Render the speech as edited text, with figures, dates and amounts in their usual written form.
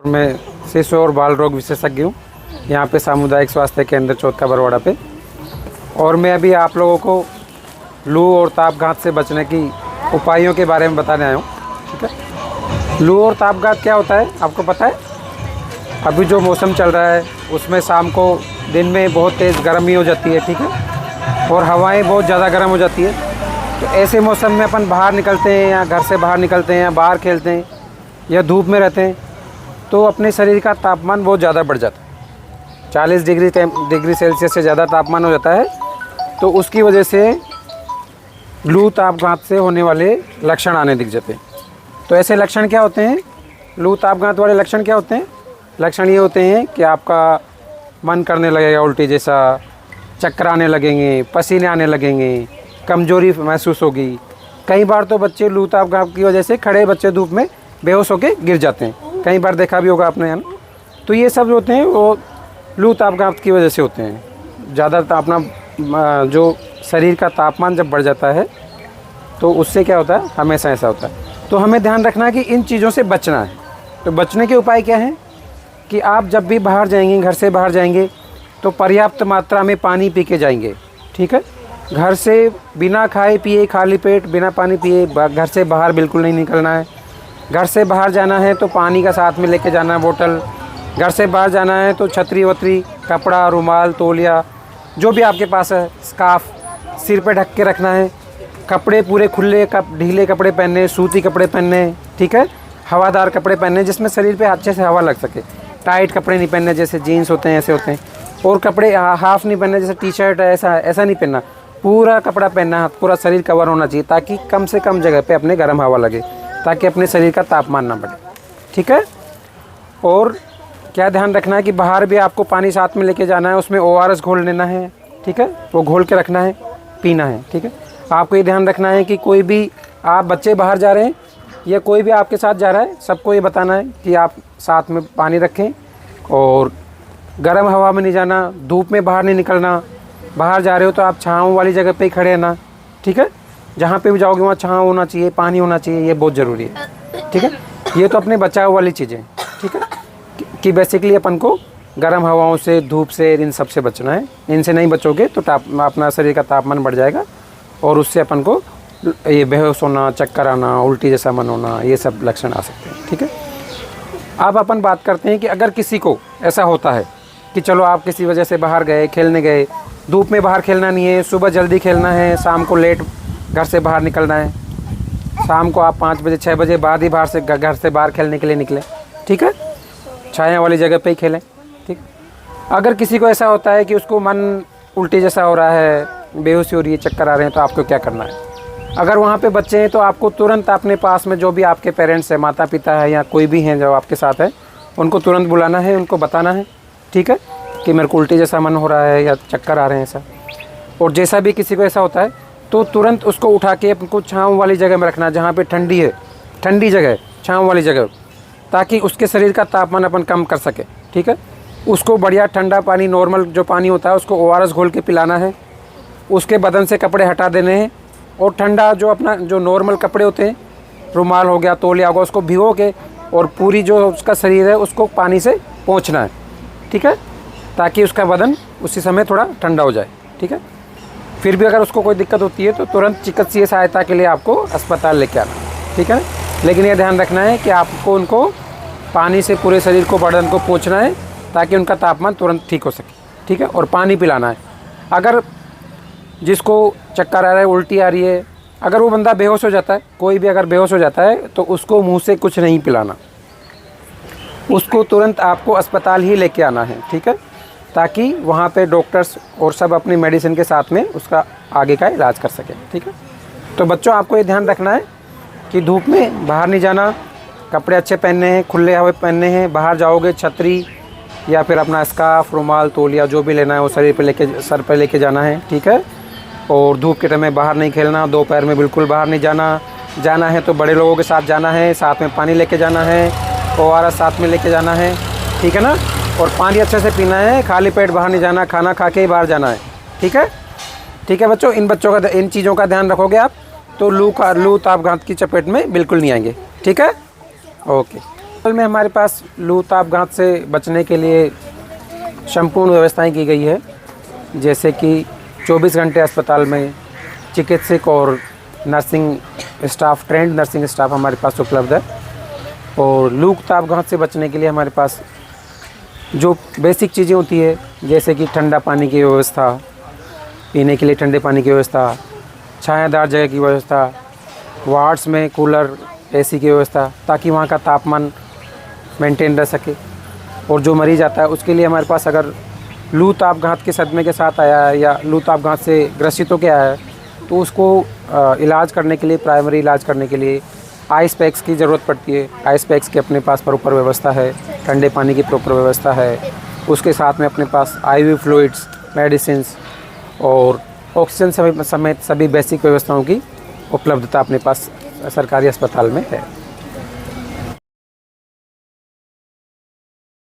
मैं शिशु और बाल रोग विशेषज्ञ हूँ यहाँ पे सामुदायिक स्वास्थ्य केंद्र चौथा बरवाड़ा पे। और मैं अभी आप लोगों को लू और तापघात से बचने की उपायों के बारे में बताने आया हूँ। ठीक है, लू और तापघात क्या होता है आपको पता है? अभी जो मौसम चल रहा है उसमें शाम को दिन में बहुत तेज़ गर्मी हो जाती है, ठीक है, और हवाएं बहुत ज़्यादा गर्म हो जाती है। तो ऐसे मौसम में अपन बाहर निकलते हैं या घर से बाहर निकलते हैं या बाहर खेलते हैं या धूप में रहते हैं तो अपने शरीर का तापमान बहुत ज़्यादा बढ़ जाता है। 40 डिग्री सेल्सियस से ज़्यादा तापमान हो जाता है। तो उसकी वजह से लू तापघात से होने वाले लक्षण आने दिख जाते हैं। तो ऐसे लक्षण क्या होते हैं? लू तापघात वाले लक्षण क्या होते हैं? लक्षण ये होते हैं कि आपका मन करने लगेगा उल्टी जैसा, चक्कर आने लगेंगे, पसीने आने लगेंगे, कमज़ोरी महसूस होगी। कई बार तो बच्चे लू तापघात की वजह से खड़े बच्चे धूप में बेहोश होकर गिर जाते हैं। कई बार देखा भी होगा आपने यहाँ। तो ये सब होते हैं वो लू तापघात की वजह से होते हैं। ज़्यादा अपना जो शरीर का तापमान जब बढ़ जाता है तो उससे क्या होता है, हमेशा ऐसा होता है। तो हमें ध्यान रखना है कि इन चीज़ों से बचना है। तो बचने के उपाय क्या हैं कि आप जब भी बाहर जाएंगे, घर से बाहर जाएंगे तो पर्याप्त मात्रा में पानी पी के जाएंगे। ठीक है, घर से बिना खाए पिए, खाली पेट बिना पानी पिए घर से बाहर बिल्कुल नहीं निकलना है। घर से बाहर जाना है तो पानी का साथ में लेके जाना है बोतल। घर से बाहर जाना है तो छतरी वतरी, कपड़ा, रुमाल, तौलिया जो भी आपके पास है, स्कार्फ सिर पे ढक के रखना है। कपड़े पूरे खुले ढीले कपड़े पहनने, सूती कपड़े पहनने, ठीक है, हवादार कपड़े पहनने जिसमें शरीर पे अच्छे से हवा लग सके। टाइट कपड़े नहीं पहनने जैसे जीन्स होते हैं ऐसे होते हैं। और कपड़े हाफ नहीं पहनने जैसे टी शर्ट है ऐसा नहीं पहनना। पूरा कपड़ा पहनना है, पूरा शरीर कवर होना चाहिए ताकि कम से कम जगह पे अपने गर्म हवा लगे, ताकि अपने शरीर का तापमान ना बढ़े। ठीक है, और क्या ध्यान रखना है कि बाहर भी आपको पानी साथ में लेके जाना है, उसमें ORS घोल लेना है। ठीक है, वो घोल के रखना है, पीना है। ठीक है, आपको ये ध्यान रखना है कि कोई भी आप बच्चे बाहर जा रहे हैं या कोई भी आपके साथ जा रहा है, सबको ये बताना है कि आप साथ में पानी रखें और गर्म हवा में नहीं जाना, धूप में बाहर नहीं निकलना। बाहर जा रहे हो तो आप छाँव वाली जगह पे ही खड़े रहना। ठीक है, जहाँ पे भी जाओगे वहाँ छाँव होना चाहिए, पानी होना चाहिए, ये बहुत ज़रूरी है। ठीक है, ये तो अपने बचाव वाली चीज़ें। ठीक है, कि बेसिकली अपन को गर्म हवाओं से, धूप से, इन सब से बचना है। इनसे नहीं बचोगे तो अपना शरीर का तापमान बढ़ जाएगा और उससे अपन को ये बेहोश होना, चक्कर आना, उल्टी जैसा मन होना, ये सब लक्षण आ सकते हैं। ठीक है, अब अपन बात करते हैं कि अगर किसी को ऐसा होता है कि चलो आप किसी वजह से बाहर गए, खेलने गए, धूप में बाहर खेलना नहीं है, सुबह जल्दी खेलना है, शाम को लेट घर से बाहर निकलना है, शाम को आप 5 बजे 6 बजे बाद ही घर से बाहर खेलने के लिए निकलें। ठीक है, छाया वाली जगह पे ही खेलें। ठीक, अगर किसी को ऐसा होता है कि उसको मन उल्टी जैसा हो रहा है, बेहोशी हो रही है, चक्कर आ रहे हैं, तो आपको क्या करना है? अगर वहाँ पे बच्चे हैं तो आपको तुरंत अपने पास में जो भी आपके पेरेंट्स हैं, माता पिता है या कोई भी हैं जो आपके साथ है, उनको तुरंत बुलाना है, उनको बताना है। ठीक है, कि मेरे को उल्टी जैसा मन हो रहा है या चक्कर आ रहे हैं ऐसा। और जैसा भी किसी को ऐसा होता है तो तुरंत उसको उठा के उनको छाँव वाली जगह में रखना, जहाँ पे ठंडी है, ठंडी जगह, छाँव वाली जगह, ताकि उसके शरीर का तापमान अपन कम कर सके। ठीक है, उसको बढ़िया ठंडा पानी, नॉर्मल जो पानी होता है उसको ORS घोल के पिलाना है। उसके बदन से कपड़े हटा देने हैं और ठंडा जो अपना जो नॉर्मल कपड़े होते हैं, रुमाल हो गया, तौलिया होगा, उसको भिगो के और पूरी जो उसका शरीर है उसको पानी से पोंछना है। ठीक है, ताकि उसका बदन उसी समय थोड़ा ठंडा हो जाए। ठीक है, फिर भी अगर उसको कोई दिक्कत होती है तो तुरंत चिकित्सीय सहायता के लिए आपको अस्पताल लेके आना। ठीक है, लेकिन यह ध्यान रखना है कि आपको उनको पानी से पूरे शरीर को, बदन को पोंछना है ताकि उनका तापमान तुरंत ठीक हो सके। ठीक है, और पानी पिलाना है। अगर जिसको चक्कर आ रहा है, उल्टी आ रही है, अगर वो बंदा बेहोश हो जाता है, कोई भी अगर बेहोश हो जाता है तो उसको मुँह से कुछ नहीं पिलाना, उसको तुरंत आपको अस्पताल ही लेके आना है। ठीक है, ताकि वहाँ पे डॉक्टर्स और सब अपनी मेडिसिन के साथ में उसका आगे का इलाज कर सकें। ठीक है, तो बच्चों आपको ये ध्यान रखना है कि धूप में बाहर नहीं जाना, कपड़े अच्छे पहनने हैं, खुले हुए पहनने हैं। बाहर जाओगे छतरी या फिर अपना स्कार्फ, रुमाल, तौलिया जो भी लेना है वो सर पे लेके जाना है। ठीक है, और धूप के टाइम में बाहर नहीं खेलना, दोपहर में बिल्कुल बाहर नहीं जाना है तो बड़े लोगों के साथ जाना है, साथ में पानी लेके जाना है, ORS साथ में लेके जाना है। ठीक है ना, और पानी अच्छे से पीना है, खाली पेट बाहर नहीं जाना, खाना खा के ही बाहर जाना है। ठीक है, ठीक है बच्चों, इन चीज़ों का ध्यान रखोगे आप तो लू तापघात की चपेट में बिल्कुल नहीं आएंगे। ठीक है, ओके। अस्पताल में हमारे पास लू ताप घात से बचने के लिए संपूर्ण व्यवस्थाएं की गई है, जैसे कि 24 घंटे अस्पताल में चिकित्सक और nursing staff, trend nursing staff हमारे पास उपलब्ध है। और लू ताप घात से बचने के लिए हमारे पास जो बेसिक चीज़ें होती है, जैसे कि ठंडा पानी की व्यवस्था, पीने के लिए ठंडे पानी की व्यवस्था, छायादार जगह की व्यवस्था, वार्ड्स में कूलर, एसी की व्यवस्था, ताकि वहाँ का तापमान मेंटेन रह सके। और जो मरीज़ आता है उसके लिए हमारे पास अगर लू ताप घात के सदमे के साथ आया है या लू ताप घात से ग्रसित होकर आया है, तो उसको इलाज करने के लिए, प्राइमरी इलाज करने के लिए आइस पैक्स की ज़रूरत पड़ती है। आइस पैक्स की अपने पास प्रॉपर व्यवस्था है, ठंडे पानी की प्रॉपर व्यवस्था है। उसके साथ में अपने पास IV फ्लूइड्स, मेडिसिन्स और ऑक्सीजन समेत सभी बेसिक व्यवस्थाओं की उपलब्धता अपने पास सरकारी अस्पताल में है।